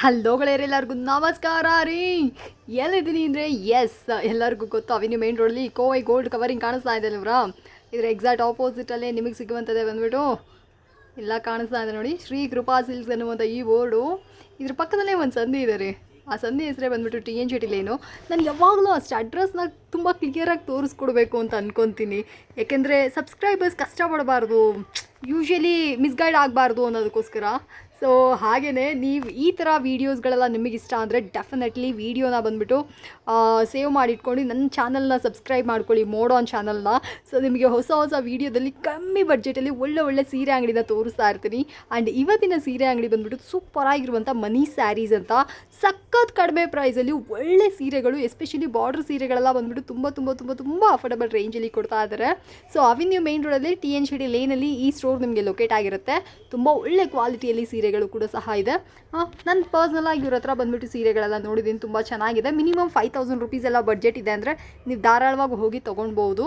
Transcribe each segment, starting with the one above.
Hello ಗೆಳೆಯರೆಲ್ಲರಿಗೂ ನಮಸ್ಕಾರ ರೀ. ಎಲ್ಲಿದ್ದೀನಿ ಅಂದರೆ ಎಲ್ಲರಿಗೂ ಗೊತ್ತು ಅವಿನ್ಯೂ ಮೇನ್ ರೋಡಲ್ಲಿ ಕೋವೈ ಗೋಲ್ಡ್ ಕವರಿಂಗ್ ಕಾಣಿಸ್ತಾ ಇದೆ ಅಲ್ವರಾ. ಇದರ ಎಕ್ಸಾಕ್ಟ್ ಆಪೋಸಿಟಲ್ಲೇ ನಿಮಗೆ ಸಿಗುವಂಥದ್ದೇ ಬಂದುಬಿಟ್ಟು ಎಲ್ಲ ಕಾಣಿಸ್ತಾ ಇದೆ ನೋಡಿ, ಶ್ರೀ ಕೃಪಾ ಸಿಲ್ಕ್ಸ್ ಅನ್ನುವಂಥ ಈ ಬೋರ್ಡು. ಇದ್ರ ಪಕ್ಕದಲ್ಲೇ ಒಂದು ಸಂಧಿ ಇದೆ ರೀ. ಆ ಸಂಧಿ ಹೆಸರೇ ಬಂದುಬಿಟ್ಟು ಟಿ ಎನ್ ಶೆಟ್ಟಿ ಲೇನು. ನಾನು ಯಾವಾಗಲೂ ಅಷ್ಟು ಅಡ್ರೆಸ್ನ ತುಂಬ ಕ್ಲಿಯರಾಗಿ ತೋರಿಸ್ಕೊಡ್ಬೇಕು ಅಂತ ಅಂದ್ಕೊತೀನಿ. ಯಾಕೆಂದರೆ ಸಬ್ಸ್ಕ್ರೈಬರ್ಸ್ ಕಷ್ಟಪಡಬಾರ್ದು, ಯೂಶ್ವಲಿ ಮಿಸ್ಗೈಡ್ ಆಗಬಾರ್ದು ಅನ್ನೋದಕ್ಕೋಸ್ಕರ. ಸೊ ಹಾಗೆಯೇ ನೀವು ಈ ಥರ ವೀಡಿಯೋಸ್ಗಳೆಲ್ಲ ನಿಮಗಿಷ್ಟ ಅಂದರೆ ಡೆಫಿನೆಟ್ಲಿ ವೀಡಿಯೋನ ಬಂದುಬಿಟ್ಟು ಸೇವ್ ಮಾಡಿಟ್ಕೊಂಡು ನನ್ನ ಚಾನಲ್ನ ಸಬ್ಸ್ಕ್ರೈಬ್ ಮಾಡ್ಕೊಳ್ಳಿ, ಮೋಡಾನ್ ಚಾನಲ್ನ. ಸೊ ನಿಮಗೆ ಹೊಸ ಹೊಸ ವೀಡಿಯೋದಲ್ಲಿ ಕಮ್ಮಿ ಬಡ್ಜೆಟಲ್ಲಿ ಒಳ್ಳೆ ಸೀರೆ ಅಂಗಡಿನ ತೋರಿಸ್ತಾ ಇರ್ತೀನಿ. ಆ್ಯಂಡ್ ಇವತ್ತಿನ ಸೀರೆ ಅಂಗಡಿ ಬಂದುಬಿಟ್ಟು ಸೂಪರಾಗಿರುವಂಥ ಮನಿ ಸ್ಯಾರೀಸ್ ಅಂತ ಸಖತ್ ಕಡಿಮೆ ಪ್ರೈಸಲ್ಲಿ ಒಳ್ಳೆ ಸೀರೆಗಳು, ಎಸ್ಪೆಷಲಿ ಬಾರ್ಡರ್ ಸೀರೆಗಳೆಲ್ಲ ಬಂದುಬಿಟ್ಟು ತುಂಬ ಅಫೋರ್ಡಬಲ್ ರೇಂಜಲ್ಲಿ ಕೊಡ್ತಾ ಇದ್ದಾರೆ. ಸೊ ಅವಿನ್ಯೂ ಮೇನ್ ರೋಡಲ್ಲಿ ಟಿ ಎನ್ ಶೆಟ್ಟಿ ಲೇನಲ್ಲಿ ಈ ಸ್ಟೋರ್ ನಿಮಗೆ ಲೊಕೇಟ್ ಆಗಿರುತ್ತೆ. ತುಂಬ ಒಳ್ಳೆ ಕ್ವಾಲಿಟಿಯಲ್ಲಿ ಸೀರೆಗಳು ಕೂಡ ಸಹ ಇದೆ. ನನ್ನ ಪರ್ಸ್ನಲಾಗಿ ಇವ್ರ ಹತ್ರ ಬಂದುಬಿಟ್ಟು ಸೀರೆಗಳೆಲ್ಲ ನೋಡಿದ್ದೀನಿ, ತುಂಬ ಚೆನ್ನಾಗಿದೆ. ಮಿನಿಮಮ್ 5000 ರುಪೀಸ್ ಎಲ್ಲ ಬಡ್ಜೆಟ್ ಇದೆ ಅಂದರೆ ನೀವು ಧಾರಾಳವಾಗಿ ಹೋಗಿ ತೊಗೊಳ್ಬೋದು.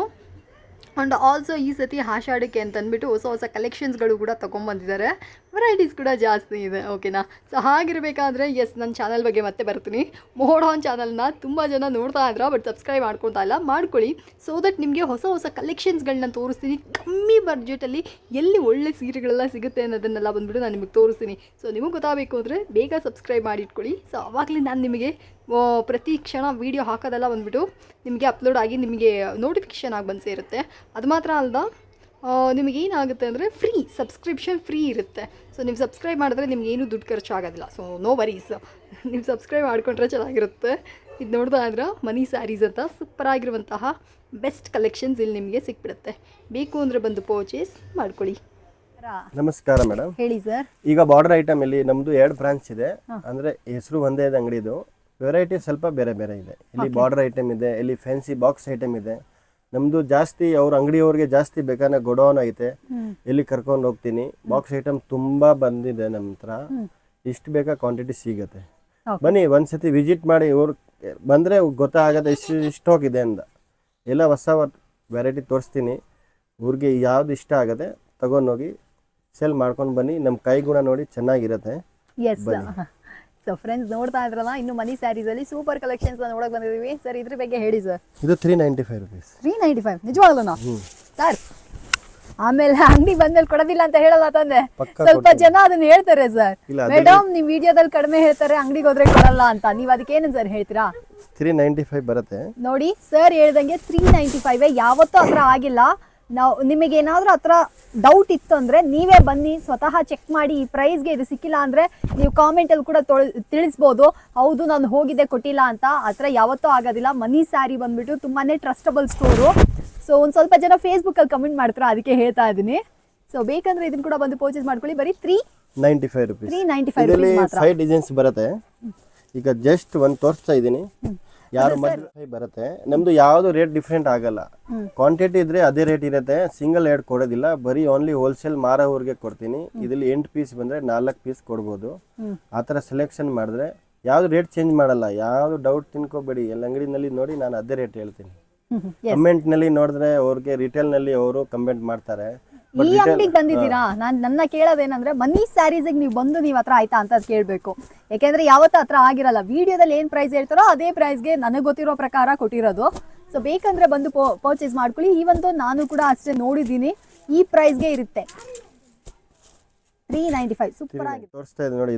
ಆ್ಯಂಡ್ ಆಲ್ಸೋ ಈ ಸತಿ ಆಷಾಢಕ್ಕೆ ಅಂತ ಅಂದ್ಬಿಟ್ಟು ಹೊಸ ಕಲೆಕ್ಷನ್ಸ್ಗಳು ಕೂಡ ತೊಗೊಂಬಂದಿದ್ದಾರೆ, ವೆರೈಟೀಸ್ ಕೂಡ ಜಾಸ್ತಿ ಇದೆ. ಓಕೆನಾ? ಸೊ ಹಾಗಿರಬೇಕಾದ್ರೆ ನನ್ನ ಚಾನಲ್ ಬಗ್ಗೆ ಮತ್ತೆ ಬರ್ತೀನಿ. ಮೋಡಾನ್ ಚಾನಲ್ನ ತುಂಬ ಜನ ನೋಡ್ತಾ ಇದ್ರ, ಬಟ್ ಸಬ್ಸ್ಕ್ರೈಬ್ ಮಾಡ್ಕೊತಾ ಇಲ್ಲ, ಮಾಡ್ಕೊಳ್ಳಿ. ಸೊ ದಟ್ ನಿಮಗೆ ಹೊಸ ಕಲೆಕ್ಷನ್ಸ್ಗಳನ್ನ ತೋರಿಸ್ತೀನಿ. ಕಮ್ಮಿ ಬಡ್ಜೆಟಲ್ಲಿ ಎಲ್ಲಿ ಒಳ್ಳೆ ಸೀರೆಗಳೆಲ್ಲ ಸಿಗುತ್ತೆ ಅನ್ನೋದನ್ನೆಲ್ಲ ಬಂದುಬಿಟ್ಟು ನಾನು ನಿಮಗೆ ತೋರಿಸ್ತೀನಿ. ಸೊ ನಿಮಗೆ ಗೊತ್ತಾಗಬೇಕು ಅಂದರೆ ಬೇಗ ಸಬ್ಸ್ಕ್ರೈಬ್ ಮಾಡಿಟ್ಕೊಳ್ಳಿ. ಸೊ ಆವಾಗಲೇ ನಾನು ನಿಮಗೆ ಪ್ರತಿ ಕ್ಷಣ ವೀಡಿಯೋ ಹಾಕೋದೆಲ್ಲ ಬಂದುಬಿಟ್ಟು ನಿಮಗೆ ಅಪ್ಲೋಡ್ ಆಗಿ ನಿಮಗೆ ನೋಟಿಫಿಕೇಷನ್ ಆಗಿ ಬಂದು ಸೇರುತ್ತೆ. ಅದು ಮಾತ್ರ ಅಲ್ದ, ನಿಮಗೇನಾಗುತ್ತೆ ಅಂದರೆ ಸಬ್ಸ್ಕ್ರಿಪ್ಷನ್ ಫ್ರೀ ಇರುತ್ತೆ. ಸೊ ನೀವು ಸಬ್ಸ್ಕ್ರೈಬ್ ಮಾಡಿದ್ರೆ ನಿಮಗೇನು ದುಡ್ಡು ಖರ್ಚಾಗೋದಿಲ್ಲ. ಸೊ ನೋ ವರೀಸ್, ನೀವು ಸಬ್ಸ್ಕ್ರೈಬ್ ಮಾಡಿಕೊಂಡ್ರೆ ಚೆನ್ನಾಗಿರುತ್ತೆ. ಇದು ನೋಡ್ತಾ ಇದ್ರೆ ಮನಿ ಸ್ಯಾರೀಸ್ ಅಂತ ಸೂಪರಾಗಿರುವಂತಹ ಬೆಸ್ಟ್ ಕಲೆಕ್ಷನ್ಸ್ ಇಲ್ಲಿ ನಿಮಗೆ ಸಿಕ್ಬಿಡುತ್ತೆ. ಬೇಕು ಅಂದರೆ ಬಂದು ಪರ್ಚೇಸ್ ಮಾಡ್ಕೊಳ್ಳಿ. ನಮಸ್ಕಾರ ಮೇಡಮ್, ಹೇಳಿ ಸರ್. ಈಗ ಬಾರ್ಡರ್ ಐಟಮ್ ಇಲ್ಲಿ ನಮ್ದು 2 ಬ್ರಾಂಚ್ ಇದೆ. ಅಂದ್ರೆ ಹೆಸರು ಒಂದೇ ಇದೆ ಅಂಗಡಿದು, ವೆರೈಟಿ ಸ್ವಲ್ಪ ಬೇರೆ ಇದೆ. ಇಲ್ಲಿ ಬಾರ್ಡರ್ ಐಟಮ್ ಇದೆ, ಇಲ್ಲಿ ಫ್ಯಾನ್ಸಿ ಬಾಕ್ಸ್ ಐಟಮ್ ಇದೆ. ನಮ್ದು ಜಾಸ್ತಿ ಅವ್ರ ಅಂಗಡಿಯವ್ರಿಗೆ ಜಾಸ್ತಿ ಬೇಕಾದ್ರೆ ಗೋಡೌನ್ ಐತೆ, ಇಲ್ಲಿ ಕರ್ಕೊಂಡು ಹೋಗ್ತೀನಿ. ಬಾಕ್ಸ್ ಐಟಮ್ ತುಂಬಾ ಬಂದಿದೆ ನಮ್ಮ ಹತ್ರ, ಇಷ್ಟು ಬೇಕಾ ಕ್ವಾಂಟಿಟಿ ಸಿಗುತ್ತೆ. ಬನ್ನಿ ಒಂದ್ಸತಿ ವಿಸಿಟ್ ಮಾಡಿ, ಇವ್ರು ಬಂದ್ರೆ ಗೊತ್ತಾಗತ್ತೆ ಇಷ್ಟು ಹೋಗಿದೆ ಅಂತ. ಎಲ್ಲ ಹೊಸ ವೆರೈಟಿ ತೋರಿಸ್ತೀನಿ. ಊರಿಗೆ ಯಾವ್ದು ಇಷ್ಟ ಆಗತ್ತೆ ತಗೊಂಡೋಗಿ ಸೇಲ್ ಮಾಡ್ಕೊಂಡು ಬನ್ನಿ. ನಮ್ಮ ಕೈಗುಣ ನೋಡಿ ಚೆನ್ನಾಗಿರುತ್ತೆ. ಸೊ ಫ್ರೆಂಡ್ಸ್ ನೋಡ್ತಾ ಇದ್ರಲ್ಲ, ಇನ್ನು ಮನಿ ಸ್ಯಾರೀಸ್ ಅಲ್ಲಿ ಸೂಪರ್ ಕಲೆಕ್ಷನ್ಸ್ ನೋಡಕ್ ಬಂದಿದೀವಿ. ಸರ್ ಇದ್ರ ಬಗ್ಗೆ ಹೇಳಿ ಸರ್. ಇದು 395 ರುಪೀಸ್. 395 ನಿಜವಾಗ್ಲೂ ಸರ್? ಆಮೇಲೆ ಅಂಗಡಿ ಬಂದ್ಮೇಲೆ ಕೊಡೋದಿಲ್ಲ ಅಂತ ಹೇಳಲ್ಲ ತಂದೆ? ಸ್ವಲ್ಪ ಜನ ಅದನ್ನ ಹೇಳ್ತಾರೆ ಸರ್, ಮೇಡಮ್ ನಿಮ್ ವಿಡಿಯೋದಲ್ಲಿ ಕಡಿಮೆ ಹೇಳ್ತಾರೆ, ಅಂಗಡಿಗೆ ಹೋದ್ರೆ ಕೊಡಲ್ಲ ಅಂತ. ನೀವ್ ಅದಕ್ಕೇನು ಸರ್ ಹೇಳ್ತೀರಾ? 395 ಬರುತ್ತೆ ನೋಡಿ ಸರ್ ಹೇಳ್ದಂಗೆ 395 ಯಾವತ್ತೂ ಹತ್ರ ಆಗಿಲ್ಲ. ನಾವು ನಿಮಗೇನಾದ್ರೂ ಹತ್ರ ಡೌಟ್ ಇತ್ತು ಅಂದರೆ ನೀವೇ ಬನ್ನಿ, ಸ್ವತಃ ಚೆಕ್ ಮಾಡಿ. ಈ ಪ್ರೈಸ್ಗೆ ಇದು ಸಿಕ್ಕಿಲ್ಲ ಅಂದರೆ ನೀವು ಕಾಮೆಂಟಲ್ಲಿ ಕೂಡ ತಿಳಿಸ್ಬೋದು, ಹೌದು ನಾನು ಹೋಗಿದ್ದೆ ಕೊಟ್ಟಿಲ್ಲ ಅಂತ. ಆ ಥರ ಯಾವತ್ತೂ ಆಗೋದಿಲ್ಲ. ಮನಿ ಸ್ಯಾರಿ ಬಂದುಬಿಟ್ಟು ತುಂಬಾ ಟ್ರಸ್ಟಬಲ್ ಸ್ಟೋರು. ಸೊ ಒಂದು ಸ್ವಲ್ಪ ಜನ ಫೇಸ್ಬುಕ್ಕಲ್ಲಿ ಕಮೆಂಟ್ ಮಾಡ್ತಾರೆ, ಅದಕ್ಕೆ ಹೇಳ್ತಾ ಇದ್ದೀನಿ. ಸೊ ಬೇಕಂದ್ರೆ ಇದನ್ನು ಕೂಡ ಬಂದು ಪರ್ಚೇಸ್ ಮಾಡ್ಕೊಳ್ಳಿ. ಬರೀ 395 ರುಪೀಸ್. 395 ರುಪೀಸ್ ಮಾತ್ರ. 5 ಡಿಸೈನ್ಸ್ ಬರುತ್ತೆ. ಈಗ ಜಸ್ಟ್ ಒಂದು ತೋರಿಸ್ತಾ ಇದ್ದೀನಿ. ಯಾರು ಮದುವೆ ಬರುತ್ತೆ. ನಮ್ದು ಯಾವ್ದು ರೇಟ್ ಡಿಫ್ರೆಂಟ್ ಆಗಲ್ಲ. ಕ್ವಾಂಟಿಟಿ ಇದ್ರೆ ಅದೇ ರೇಟ್ ಇರುತ್ತೆ. ಸಿಂಗಲ್ ಎರಡು ಕೊಡೋದಿಲ್ಲ, ಬರೀ ಓನ್ಲಿ ಹೋಲ್ಸೇಲ್ ಮಾರೋವ್ರಿಗೆ ಕೊಡ್ತೀನಿ. ಇದ್ರಲ್ಲಿ 8 ಪೀಸ್ ಬಂದ್ರೆ 4 ಪೀಸ್ ಕೊಡ್ಬೋದು. ಆತರ ಸೆಲೆಕ್ಷನ್ ಮಾಡಿದ್ರೆ ಯಾವ್ದು ರೇಟ್ ಚೇಂಜ್ ಮಾಡಲ್ಲ. ಯಾವ್ದು ಡೌಟ್ ತಿನ್ಕೋಬೇಡಿ, ಎಲ್ಲ ಅಂಗಡಿನಲ್ಲಿ ನೋಡಿ ನಾನು ಅದೇ ರೇಟ್ ಹೇಳ್ತೀನಿ. ಕಮೆಂಟ್ ನಲ್ಲಿ ನೋಡಿದ್ರೆ ಅವ್ರಿಗೆ ರಿಟೇಲ್ ನಲ್ಲಿ ಅವರು ಕಮೆಂಟ್ ಮಾಡ್ತಾರೆ. ಈ ಅಂಗಡಿಗೆ ಬಂದಿದ್ದೀರಾ, ನನ್ನ ಕೇಳೋದೇನಂದ್ರೆ ಮನಿ ಸ್ಯಾರೀಸ್ ನೀವು ಬಂದು ನೀವು ಹತ್ರ ಆಯ್ತಾ ಅಂತ ಕೇಳಬೇಕು. ಯಾಕೆಂದ್ರೆ ಯಾವತ್ತೂ ಹತ್ರ ಆಗಿರಲ್ಲ. ವಿಡಿಯೋದಲ್ಲಿ ಏನ್ ಪ್ರೈಸ್ ಹೇಳ್ತಾರೋ ಅದೇ ಪ್ರೈಸ್ಗೆ ನನಗೆ ಗೊತ್ತಿರೋ ಪ್ರಕಾರ ಕೊಟ್ಟಿರೋದು. ಸೊ ಬೇಕಂದ್ರೆ ಬಂದು ಪರ್ಚೇಸ್ ಮಾಡ್ಕೊಳ್ಳಿ. ಈವಂತೂ ನಾನು ಕೂಡ ಅಷ್ಟೇ ನೋಡಿದ್ದೀನಿ, ಈ ಪ್ರೈಸ್ಗೆ ಇರುತ್ತೆ. 395 ಸೂಪರ್ ಆಗಿ ತೋರಿಸ್ತಾ ಇದೆ ನೋಡಿ.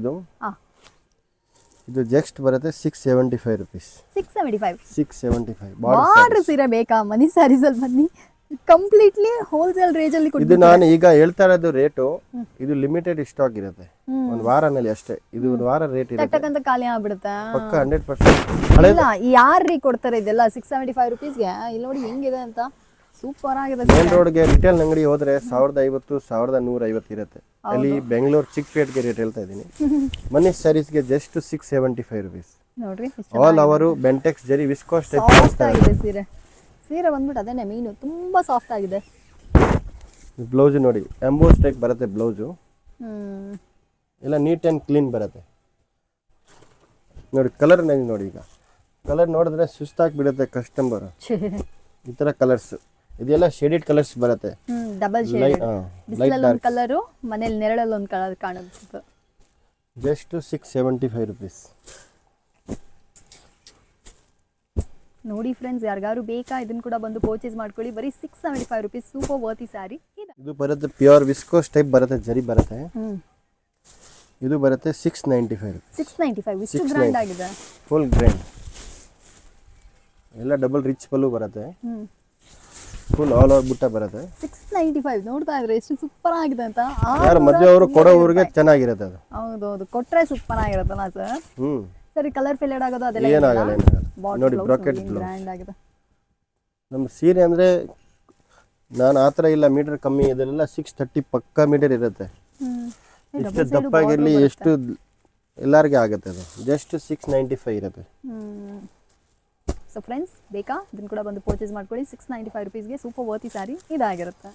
ಇದು ಜಸ್ಟ್ ಬರುತ್ತೆ 675 ರುಪೀಸ್. 675 ಬಾರ್ಡರ್ ಸೀರೆ ಬೇಕಾ ಮನಿ ಸ್ಯಾರೀಸ್ ಅಲ್ಲಿ? ಬನ್ನಿ, ಕಂಪ್ಲೀಟ್ಲಿ ಹೋಲ್ಸೇಲ್ ರೇಂಜ್ ಅಲ್ಲಿ ಇದು ನಾನು ಈಗ ಹೇಳ್ತಾ ಇರೋದು ರೇಟು. ಇದು ಲಿಮಿಟೆಡ್ ಸ್ಟಾಕ್ ಇರುತ್ತೆ, ಒಂದು ವಾರನಲ್ಲಿ ಅಷ್ಟೇ. ಇದು ಒಂದು ವಾರ ರೇಟ್ ಇರುತ್ತೆ, ಖಾಲಿ ಆಗ್ಬಿಡುತ್ತೆ ಪಕ್ಕ 100%. ಯಾರ್ರೀ ಕೊಡ್ತಾರೆ ಇದೆಲ್ಲ 675 ರುಪೀಸ್ಗೆ? ಇಲ್ಲಿ ನೋಡಿ ಹೆಂಗಿದೆ ಅಂತ, ಸೂಪರ್ ಆಗಿದೆ. ಮೇನ್ ರೋಡ್ಗೆ ರಿಟೇಲ್ ಅಂಗಡಿ ಹೋದ್ರೆ 1050 1150 ಇರುತ್ತೆ. ಅಲ್ಲಿ ಬೆಂಗಳೂರು ಚಿಕ್ಕಪೇಟ್ಗೆ ರೇಟ್ ಹೇಳ್ತಾ ಇದ್ದೀನಿ. ಮನಿ ಸ್ಯಾರೀಸ್ಗೆ ಜಸ್ಟ್ 675 ರುಪೀಸ್. ನೋಡ್ರಿ ಆಲ್ ಅವರು ಬೆಂಟೆಕ್ಸ್ ಜರಿ ವಿಸ್ಕೋಸ್ ಸೀರೆ. ಸೀರೆ ಬಂದ್ಬಿಟ್ಟು ಅದೇನೆ ಮೀನು, ತುಂಬಾ ಸಾಫ್ಟ್ ಆಗಿದೆ. ಬ್ಲೌಸ್ ನೋಡಿ, ಎಂಬೋಸ್ ಟೈಪ್ ಬರುತ್ತೆ ಬ್ಲೌಸು. ಎಲ್ಲ ನೀಟ್ ಆ್ಯಂಡ್ ಕ್ಲೀನ್ ಬರುತ್ತೆ ನೋಡಿ. ಕಲರ್ ನೋಡಿ, ಈಗ ಕಲರ್ ನೋಡಿದ್ರೆ ಸುಸ್ತಾಗಿ ಬಿಡುತ್ತೆ ಕಸ್ಟಮರ್. ಈ ಥರ ಕಲರ್ಸ್ ಇದೆಲ್ಲ ಶೇಡೆಡ್ ಕಲರ್ಸ್ ಬರುತ್ತೆ. ಡಬಲ್ ಶೇಡೆಡ್, ಬಿಸಿಲಲ್ಲಿ ಒಂದು ಕಲರು, ಮನೇಲಿ ನೆರಳಲ್ಲಿ ಒಂದು ಕಲರ್ ಕಾಣುತ್ತೆ. Just 675 rupees. ನೋಡಿ ಫ್ರೆಂಡ್ಸ್, ಯಾರಿಗಾರು ಬೇಕಾ ಇದನ್ನು ಕೂಡ ಬಂದು ಪರ್ಚೇಸ್ ಮಾಡ್ಕೊಳ್ಳಿ. ಬರೀ 675 ರುಪೀಸ್. ಸೂಪರ್ ವರ್ತಿ ಸ್ಯಾರಿ ಇದು ಬರುತ್ತೆ ಪ್ಯೂರ್ ವಿಸ್ಕೋಸ್ ಟೈಪ್ ಬರುತ್ತೆ, ಜರಿ ಬರುತ್ತೆ. ಇದು ಬರುತ್ತೆ 695 ರುಪೀಸ್. 695 ಇಷ್ಟು ಗ್ರ್ಯಾಂಡ್ ಆಗಿದೆ. ಫುಲ್ ಗ್ರ್ಯಾಂಡ್, ಎಲ್ಲ ಡಬಲ್ ರಿಚ್ ಪಲ್ಲು ಬರುತ್ತೆ. ಫುಲ್ ಆಲ್ ಓವರ್ ಬುಟ್ಟ ಬರುತ್ತೆ. 695 ನೋಡ್ತಾ ಇದ್ರೆ ಎಷ್ಟು ಸೂಪರ್ ಆಗಿದೆ ಅಂತ. ಯಾರು ಮದುವೆ ಅವರು ಕೊಡೋರಿಗೆ ಚೆನ್ನಾಗಿರುತ್ತೆ ಅದು. ಹೌದೌದು, ಕೊಟ್ರೆ ಸೂಪರ್ ಆಗಿರುತ್ತಲ್ಲ ಸರ್. ಸರಿ, ಕಲರ್ ಫೇಡ್ ಆಗೋದು ಅದೆಲ್ಲ ಏನಾಗಲ್ಲ. ನೋಡಿ ಬ್ರಾಕೆಟ್ ಗ್ರ್ಯಾಂಡ್ ಆಗಿದೆ. ನಮ್ಮ ಸೀರೆ ಅಂದರೆ ನಾನು ಆ ಥರ ಇಲ್ಲ, ಮೀಟರ್ ಕಮ್ಮಿ, ಇದೆಲ್ಲ 630 ಪಕ್ಕಾ ಮೀಟರ್ ಇರುತ್ತೆ. ಎಷ್ಟು ದಪ್ಪಾಗಿರಲಿ ಎಷ್ಟು ಎಲ್ಲರಿಗೆ ಆಗುತ್ತೆ. ಅದು ಜಸ್ಟ್ 695 ಇರುತ್ತೆ. ಸೊ ಫ್ರೆಂಡ್ಸ್, ಬೇಕಾ ಇದನ್ನು ಕೂಡ ಬಂದು ಪರ್ಚೇಸ್ ಮಾಡ್ಕೊಳ್ಳಿ. 695 ರುಪೀಸ್ಗೆ ಸೂಪರ್ ವರ್ತಿ ಸ್ಯಾರಿ ಇದಾಗಿರುತ್ತೆ.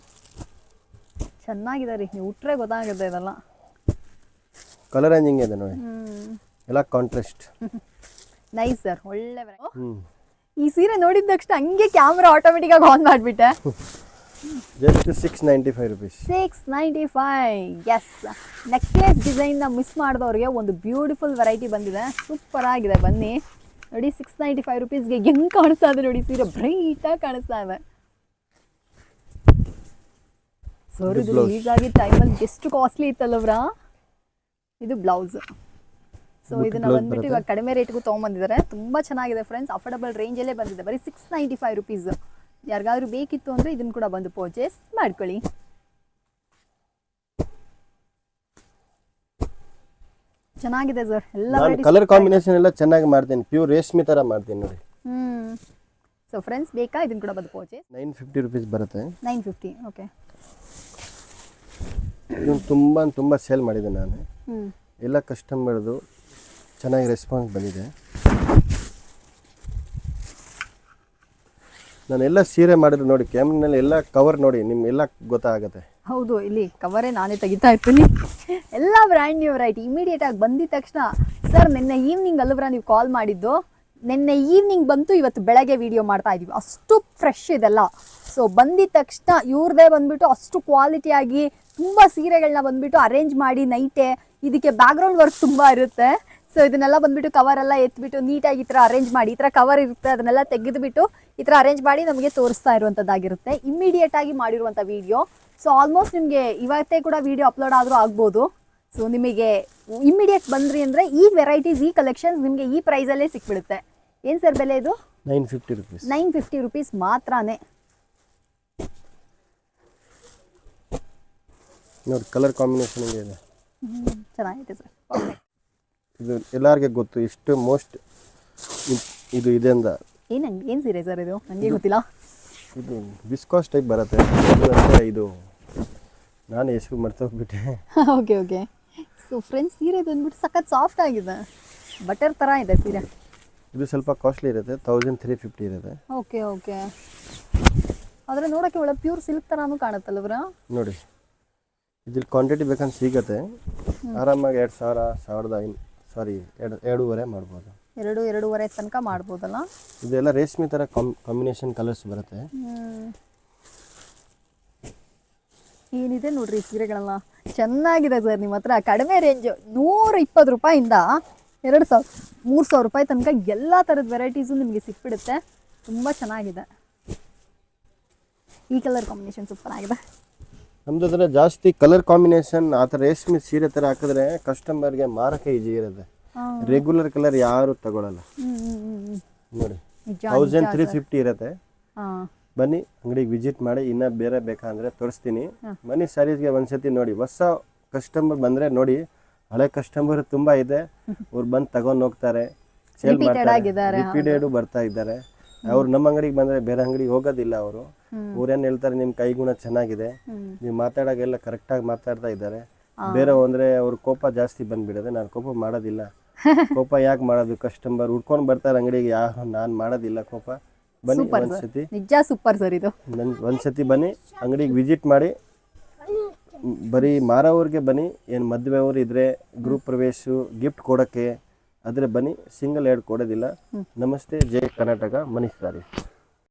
ಚೆನ್ನಾಗಿದೆ ರೀ, ನೀವು ಉಟ್ರೆ ಗೊತ್ತಾಗುತ್ತೆ ಇದೆಲ್ಲ. ಕಲರ್ ರೇಂಜಿಂಗ್ ಇದೆ ನೋಡಿ, ಎಲ್ಲ ಕಾಂಟ್ರಾಸ್ಟ್. ನೈಸ್ ಸರ್, ಒಳ್ಳೆ. ಈ ಸೀರೆ ನೋಡಿದ ತಕ್ಷಣ ಹಂಗೆ ಕ್ಯಾಮ್ರಾ ಆಟೋಮೆಟಿಕ್ ಆಗಿ ಆನ್ ಮಾಡಿಬಿಟ್ಟೆ. Just 695 rupees. 695. ಎಸ್, ನೆಕ್ಲೆಸ್ ಡಿಸೈನ್ನ ಮಿಸ್ ಮಾಡಿದವ್ರಿಗೆ ಒಂದು ಬ್ಯೂಟಿಫುಲ್ ವೆರೈಟಿ ಬಂದಿದೆ. ಸೂಪರ್ ಆಗಿದೆ. ಬನ್ನಿ ನೋಡಿ, 695 ರುಪೀಸ್ಗೆ ಹೆಂಗೆ ಕಾಣಿಸ್ತಾ ಇದೆ ನೋಡಿ, ಸೀರೆ ಬ್ರೈಟಾಗಿ ಕಾಣಿಸ್ತಾ ಇದೆ. ಸರ್, ಇದು ರಿಲೀಸ್ ಆಗಿದ್ದ ಟೈಮಲ್ಲಿ ಎಷ್ಟು ಕಾಸ್ಟ್ಲಿ ಇತ್ತಲ್ಲವ್ರಾ. ಇದು ಬ್ಲೌಸ್. ಸೊ ಇದನ್ನ ಬಂದ್ಬಿಟ್ಟು ಇವಾಗ ಕಡಿಮೆ ರೇಟ್ಗೂ ತೊಗೊಂಬಂದಿದ್ದಾರೆ. ತುಂಬ ಚೆನ್ನಾಗಿದೆ ಫ್ರೆಂಡ್ಸ್, ಅಫೋರ್ಡಬಲ್ ರೇಂಜಲ್ಲೇ ಬಂದಿದೆ. ಬರೀ 695 ರುಪೀಸ್. ಯಾರಿಗಾದ್ರೂ ಬೇಕಿತ್ತು ಅಂದರೆ ಇದನ್ನು ಕೂಡ ಬಂದು ಪರ್ಚೇಸ್ ಮಾಡ್ಕೊಳ್ಳಿ. ಚೆನ್ನಾಗಿದೆ ಸರ್, ಎಲ್ಲ ಕಲರ್ ಕಾಂಬಿನೇಷನ್ ಎಲ್ಲ ಚೆನ್ನಾಗಿ ಮಾಡ್ತೀನಿ. ಪ್ಯೂರ್ ರೇಷ್ಮೆ ಥರ ಮಾಡ್ತೀನಿ ನೋಡಿ. ಸೊ ಫ್ರೆಂಡ್ಸ್, ಬೇಕಾ ಇದನ್ನು ಕೂಡ ಬಂದು ಪರ್ಚೇಸ್. 950 ರುಪೀಸ್ ಬರುತ್ತೆ. 950. ಓಕೆ. ಇದನ್ನು ತುಂಬ ಸೇಲ್ ಮಾಡಿದೆ ನಾನು. ಎಲ್ಲ ಕಸ್ಟಮರ್ದು ಚೆನ್ನಾಗಿ ರೆಸ್ಪಾನ್ಸ್ ಬಂದಿದೆ. ನಾನೆಲ್ಲ ಸೀರೆ ಮಾಡಿದ್ರು ನೋಡಿ, ಕ್ಯಾಮ್ರಲ್ಲಿ ಎಲ್ಲ ಕವರ್ ನೋಡಿ, ನಿಮ್ಗೆಲ್ಲ ಗೊತ್ತಾಗುತ್ತೆ. ಹೌದು, ಇಲ್ಲಿ ಕವರೇ ನಾನೇ ತೆಗಿತಾ ಇರ್ತೀನಿ. ಎಲ್ಲ ಬ್ರ್ಯಾಂಡ್ ನ್ಯೂ ವೆರೈಟಿ. ಇಮಿಡಿಯೇಟ್ ಆಗಿ ಬಂದಿದ ತಕ್ಷಣ, ಸರ್ ನಿನ್ನೆ ಈವ್ನಿಂಗ್ ಅಲ್ಲವ್ರ ನೀವು ಕಾಲ್ ಮಾಡಿದ್ದು, ನಿನ್ನೆ ಈವ್ನಿಂಗ್ ಬಂತು, ಇವತ್ತು ಬೆಳಗ್ಗೆ ವಿಡಿಯೋ ಮಾಡ್ತಾ ಇದ್ದೀವಿ. ಅಷ್ಟು ಫ್ರೆಶ್ ಇದೆಲ್ಲ. ಸೊ ಬಂದಿದ ತಕ್ಷಣ ಇವ್ರದೇ ಬಂದ್ಬಿಟ್ಟು ಅಷ್ಟು ಕ್ವಾಲಿಟಿಯಾಗಿ ತುಂಬ ಸೀರೆಗಳನ್ನ ಬಂದ್ಬಿಟ್ಟು ಅರೇಂಜ್ ಮಾಡಿ ನೈಟೇ, ಇದಕ್ಕೆ ಬ್ಯಾಕ್ಗ್ರೌಂಡ್ ವರ್ಕ್ ತುಂಬ ಇರುತ್ತೆ. ಸೊ ಇದನ್ನೆಲ್ಲ ಬಂದ್ಬಿಟ್ಟು ಕವರೆಲ್ಲ ಎತ್ಬಿಟ್ಟು ನೀಟಾಗಿ ಈ ಥರ ಅರೇಂಜ್ ಮಾಡಿ, ಈ ಥರ ಕವರ್ ಇರುತ್ತೆ ಅದನ್ನೆಲ್ಲ ತೆಗೆದುಬಿಟ್ಟು ಈ ಥರ ಅರೇಂಜ್ ಮಾಡಿ ನಮಗೆ ತೋರಿಸ್ತಾ ಇರುವಂಥದ್ದಾಗಿರುತ್ತೆ. ಇಮ್ಮಿಡಿಯೇಟ್ ಆಗಿ ಮಾಡಿರುವಂಥ ವಿಡಿಯೋ. ಸೊ ಆಲ್ಮೋಸ್ಟ್ ನಿಮಗೆ ಇವತ್ತೇ ಕೂಡ ವಿಡಿಯೋ ಅಪ್ಲೋಡ್ ಆದರೂ ಆಗ್ಬೋದು. ಸೊ ನಿಮಗೆ ಇಮ್ಮಿಡಿಯೇಟ್ ಬಂದ್ರಿ ಅಂದರೆ ಈ ವೆರೈಟೀಸ್, ಈ ಕಲೆಕ್ಷನ್ಸ್ ನಿಮಗೆ ಈ ಪ್ರೈಸಲ್ಲೇ ಸಿಕ್ಬಿಡುತ್ತೆ. ಏನು ಸರ್ ಬೆಲೆ ಇದು? 950 ರುಪೀಸ್. 950 ರುಪೀಸ್ ಮಾತ್ರನೇ. ನೋಡಿ ಕಲರ್ ಕಾಂಬಿನೇಷನ್ ಇದೆ. ಚೆನ್ನಾಗಿದೆ ಸರ್. ಇದು ಎಲ್ಲರಿಗೆ ಗೊತ್ತು, ಇಷ್ಟು ಮೋಸ್ಟ್ ಇದು ಇದೆ ಅಂದ. ಏನು ಸೀರೆ ಸರ್ ಇದು? ನನಗೆ ಗೊತ್ತಿಲ್ಲ. ಇದು ವಿಸ್ಕಾಸ್ ಟೈಪ್ ಬರುತ್ತೆ. ಇದು ನಾನು ಎಷ್ಟು ಮರ್ತೋಗ್ಬಿಟ್ಟೆ. Okay okay. ಸೊ ಫ್ರೆಂಡ್ಸ್, ಸೀರೆ ಬಂದ್ಬಿಟ್ಟು ಸಖತ್ ಸಾಫ್ಟ್ ಆಗಿದೆ, ಬಟರ್ ಥರ ಇದೆ ಸೀರೆ. ಇದು ಸ್ವಲ್ಪ ಕಾಸ್ಟ್ಲಿ ಇರುತ್ತೆ, 1350 ಇರುತ್ತೆ. Okay okay. ಆದರೆ ನೋಡೋಕ್ಕೆ ಒಳ್ಳೆ ಪ್ಯೂರ್ ಸಿಲ್ಕ್ ಥರನೂ ಕಾಣುತ್ತಲ್ಲವ್ರ. ನೋಡಿ, ಇದ್ರಲ್ಲಿ ಕ್ವಾಂಟಿಟಿ ಬೇಕಂತ ಸಿಗುತ್ತೆ. ಆರಾಮಾಗಿ 2000 2.5 ಮಾಡ್ಬೋದು. 2.5 ತನಕ ಮಾಡ್ಬೋದಲ್ಲ. ಇದೆಲ್ಲ ರೇಷ್ಮೆ ಥರ ಕಾಂಬಿನೇಷನ್ ಕಲರ್ಸ್ ಬರುತ್ತೆ. ಏನಿದೆ ನೋಡ್ರಿ ಸೀರೆಗಳೆಲ್ಲ ಚೆನ್ನಾಗಿದೆ ಸರ್. ನಿಮ್ಮ ಹತ್ರ ಕಡಿಮೆ ರೇಂಜ್ 120 ರೂಪಾಯಿಂದ 2000 3000 ರೂಪಾಯಿ ತನಕ ಎಲ್ಲ ಥರದ ವೆರೈಟೀಸು ನಿಮಗೆ ಸಿಕ್ಬಿಡುತ್ತೆ. ತುಂಬ ಚೆನ್ನಾಗಿದೆ. ಈ ಕಲರ್ ಕಾಂಬಿನೇಷನ್ ಸೂಪರ್ ಆಗಿದೆ. ನಮ್ದು ಹತ್ರ ಜಾಸ್ತಿ ಕಲರ್ ಕಾಂಬಿನೇಷನ್ ಆ ಥರ ರೇಷ್ಮೆ ಸೀರೆ ಥರ ಹಾಕಿದ್ರೆ ಕಸ್ಟಮರ್ಗೆ ಮಾರಕ್ಕೆ ಈಜಿ ಇರುತ್ತೆ. ರೆಗ್ಯುಲರ್ ಕಲರ್ ಯಾರು ತಗೊಳ್ಳಲ್ಲ. ನೋಡಿ 1350 ಇರುತ್ತೆ. ಬನ್ನಿ ಅಂಗಡಿಗೆ ವಿಸಿಟ್ ಮಾಡಿ. ಇನ್ನೂ ಬೇರೆ ಬೇಕಂದ್ರೆ ತೋರಿಸ್ತೀನಿ. ಬನ್ನಿ ಸ್ಯಾರೀಸ್ಗೆ ಒಂದ್ಸತಿ ನೋಡಿ. ಹೊಸ ಕಸ್ಟಮರ್ ಬಂದರೆ ನೋಡಿ, ಹಳೆ ಕಸ್ಟಮರ್ ತುಂಬ ಇದೆ, ಅವ್ರು ಬಂದು ತಗೊಂಡು ಹೋಗ್ತಾರೆ, ಸೇಲ್ ಮಾಡ್ತಾರೆ, ರಿಪೀಟೆಡ್ ಬರ್ತಾ ಇದ್ದಾರೆ. ಅವ್ರು ನಮ್ಮ ಅಂಗಡಿಗೆ ಬಂದರೆ ಬೇರೆ ಅಂಗಡಿಗೆ ಹೋಗೋದಿಲ್ಲ. ಅವರು ಊರೇನು ಹೇಳ್ತಾರೆ, ನಿಮ್ಮ ಕೈಗುಣ ಚೆನ್ನಾಗಿದೆ, ನೀವು ಮಾತಾಡೋಗೆಲ್ಲ ಕರೆಕ್ಟಾಗಿ ಮಾತಾಡ್ತಾ ಇದ್ದಾರೆ. ಬೇರೆ ಅಂದರೆ ಅವ್ರ ಕೋಪ ಜಾಸ್ತಿ ಬಂದ್ಬಿಡೋದೆ. ನಾನು ಕೋಪ ಮಾಡೋದಿಲ್ಲ. ಕೋಪ ಯಾಕೆ ಮಾಡೋದು? ಕಸ್ಟಮರ್ ಹುಡ್ಕೊಂಡು ಬರ್ತಾರೆ ಅಂಗಡಿಗೆ, ಯಾರು ನಾನು ಮಾಡೋದಿಲ್ಲ ಕೋಪ. ಬನ್ನಿ ಒಂದ್ಸತಿ, ನಿಜ ಸೂಪರ್ ಸರ್ ಇದು. ಒಂದ್ಸತಿ ಬನ್ನಿ ಅಂಗಡಿಗೆ ವಿಸಿಟ್ ಮಾಡಿ. ಬರೀ ಮಾರೋವ್ರಿಗೆ ಬನ್ನಿ, ಏನು ಮದುವೆ ಅವ್ರು ಇದ್ರೆ ಗ್ರೂಪ್ ಪ್ರವೇಶ ಗಿಫ್ಟ್ ಕೊಡೋಕ್ಕೆ ಆದರೆ ಬನ್ನಿ, ಸಿಂಗಲ್ ಎರಡು ಕೊಡೋದಿಲ್ಲ. ನಮಸ್ತೆ, ಜೈ ಕರ್ನಾಟಕ, ಮನೀಶ್ ಸಾರಿ.